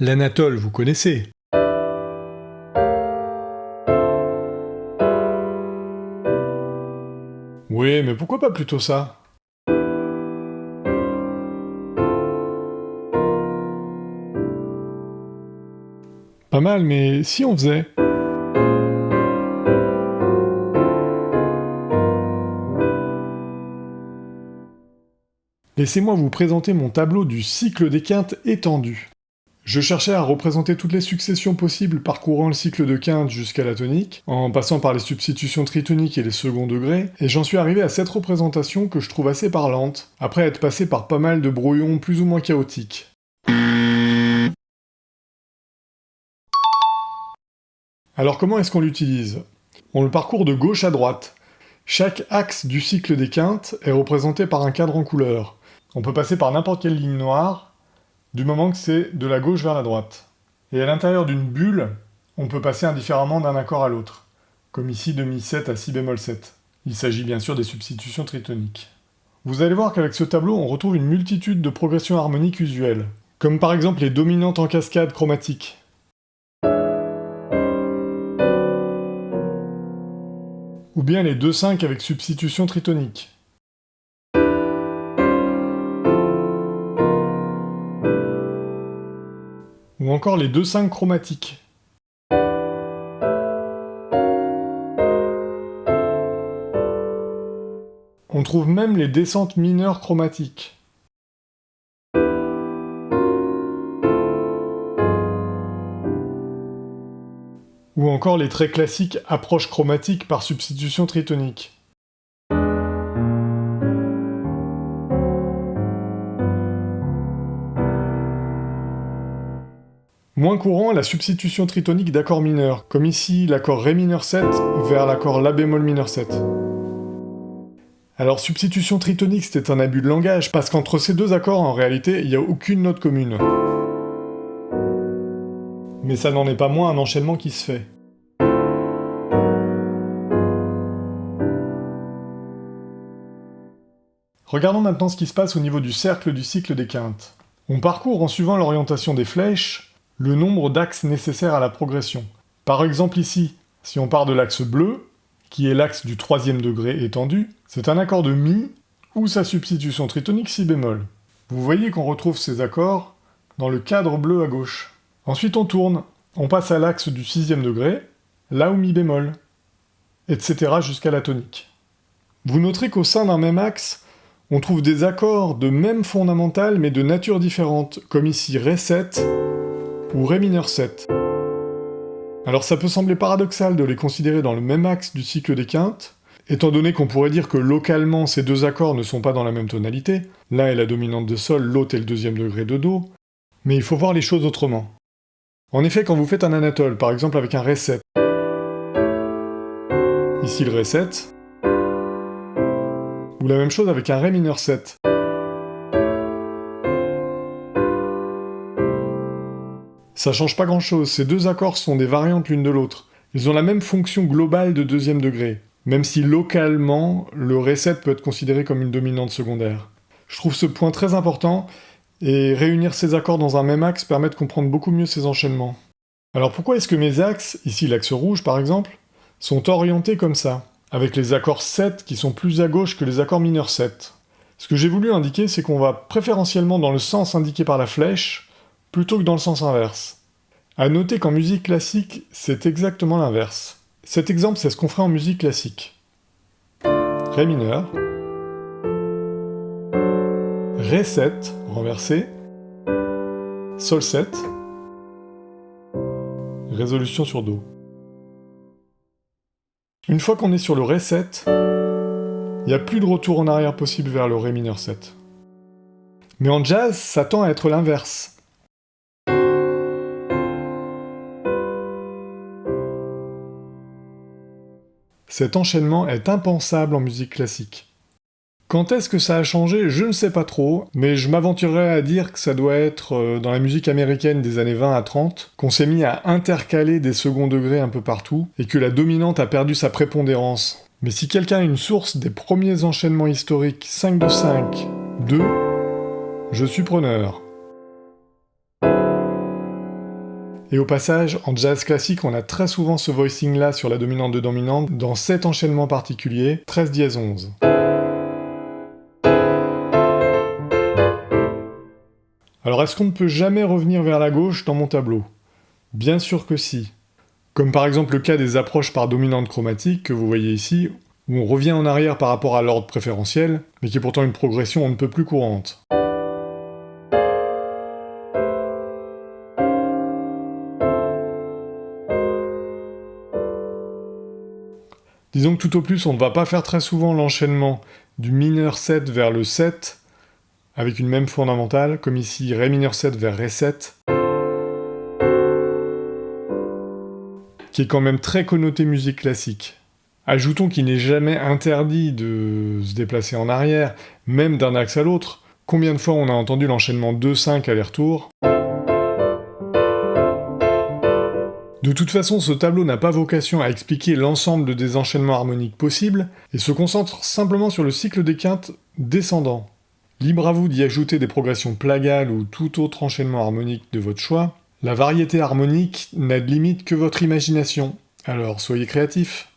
L'Anatole, vous connaissez. Oui, mais pourquoi pas plutôt ça? Pas mal, mais si on faisait... Laissez-moi vous présenter mon tableau du cycle des quintes étendu. Je cherchais à représenter toutes les successions possibles parcourant le cycle de quinte jusqu'à la tonique, en passant par les substitutions tritoniques et les seconds degrés, et j'en suis arrivé à cette représentation que je trouve assez parlante, après être passé par pas mal de brouillons plus ou moins chaotiques. Alors comment est-ce qu'on l'utilise? On le parcourt de gauche à droite. Chaque axe du cycle des quintes est représenté par un cadre en couleur. On peut passer par n'importe quelle ligne noire, du moment que c'est de la gauche vers la droite. Et à l'intérieur d'une bulle, on peut passer indifféremment d'un accord à l'autre, comme ici de mi7 à si bémol 7. Il s'agit bien sûr des substitutions tritoniques. Vous allez voir qu'avec ce tableau, on retrouve une multitude de progressions harmoniques usuelles, comme par exemple les dominantes en cascade chromatique. Ou bien les 2-5 avec substitution tritonique. Ou encore les 2-5 chromatiques. On trouve même les descentes mineures chromatiques. Ou encore les très classiques approches chromatiques par substitution tritonique. Moins courant, la substitution tritonique d'accords mineurs, comme ici l'accord Ré mineur 7 vers l'accord La bémol mineur 7. Alors substitution tritonique, c'était un abus de langage, parce qu'entre ces deux accords, en réalité, il n'y a aucune note commune. Mais ça n'en est pas moins un enchaînement qui se fait. Regardons maintenant ce qui se passe au niveau du cercle du cycle des quintes. On parcourt en suivant l'orientation des flèches, le nombre d'axes nécessaires à la progression. Par exemple ici, si on part de l'axe bleu, qui est l'axe du 3e degré étendu, c'est un accord de Mi ou sa substitution tritonique si bémol. Vous voyez qu'on retrouve ces accords dans le cadre bleu à gauche. Ensuite on tourne, on passe à l'axe du 6e degré, La ou Mi bémol, etc. jusqu'à la tonique. Vous noterez qu'au sein d'un même axe, on trouve des accords de même fondamentale mais de nature différente, comme ici Ré 7 ou Ré mineur 7. Alors ça peut sembler paradoxal de les considérer dans le même axe du cycle des quintes, étant donné qu'on pourrait dire que localement ces deux accords ne sont pas dans la même tonalité, l'un est la dominante de Sol, l'autre est le 2e degré de Do, mais il faut voir les choses autrement. En effet, quand vous faites un Anatole, par exemple avec un Ré 7, ici le Ré 7, ou la même chose avec un Ré mineur 7. Ça change pas grand chose, ces deux accords sont des variantes l'une de l'autre. Ils ont la même fonction globale de 2e degré, même si localement, le Ré 7 peut être considéré comme une dominante secondaire. Je trouve ce point très important, et réunir ces accords dans un même axe permet de comprendre beaucoup mieux ces enchaînements. Alors pourquoi est-ce que mes axes, ici l'axe rouge par exemple, sont orientés comme ça, avec les accords 7 qui sont plus à gauche que les accords mineurs 7? Ce que j'ai voulu indiquer, c'est qu'on va préférentiellement dans le sens indiqué par la flèche, plutôt que dans le sens inverse. A noter qu'en musique classique, c'est exactement l'inverse. Cet exemple, c'est ce qu'on ferait en musique classique. Ré mineur, Ré 7, renversé, Sol 7, résolution sur Do. Une fois qu'on est sur le Ré 7, il n'y a plus de retour en arrière possible vers le Ré mineur 7. Mais en jazz, ça tend à être l'inverse. Cet enchaînement est impensable en musique classique. Quand est-ce que ça a changé? Je ne sais pas trop, mais je m'aventurerais à dire que ça doit être dans la musique américaine des années 20 à 30, qu'on s'est mis à intercaler des seconds degrés un peu partout, et que la dominante a perdu sa prépondérance. Mais si quelqu'un a une source des premiers enchaînements historiques 5 de 5, 2, je suis preneur. Et au passage, en jazz classique, on a très souvent ce voicing-là sur la dominante de dominante dans cet enchaînement particulier, 13 dièse 11. Alors est-ce qu'on ne peut jamais revenir vers la gauche dans mon tableau? Bien sûr que si. Comme par exemple le cas des approches par dominante chromatique que vous voyez ici, où on revient en arrière par rapport à l'ordre préférentiel, mais qui est pourtant une progression on ne peut plus courante. Disons que tout au plus, on ne va pas faire très souvent l'enchaînement du mineur 7 vers le 7, avec une même fondamentale, comme ici Ré mineur 7 vers Ré 7, qui est quand même très connoté musique classique. Ajoutons qu'il n'est jamais interdit de se déplacer en arrière, même d'un axe à l'autre. Combien de fois on a entendu l'enchaînement 2-5 aller-retour? De toute façon, ce tableau n'a pas vocation à expliquer l'ensemble des enchaînements harmoniques possibles, et se concentre simplement sur le cycle des quintes descendant. Libre à vous d'y ajouter des progressions plagales ou tout autre enchaînement harmonique de votre choix. La variété harmonique n'a de limite que votre imagination, alors soyez créatifs.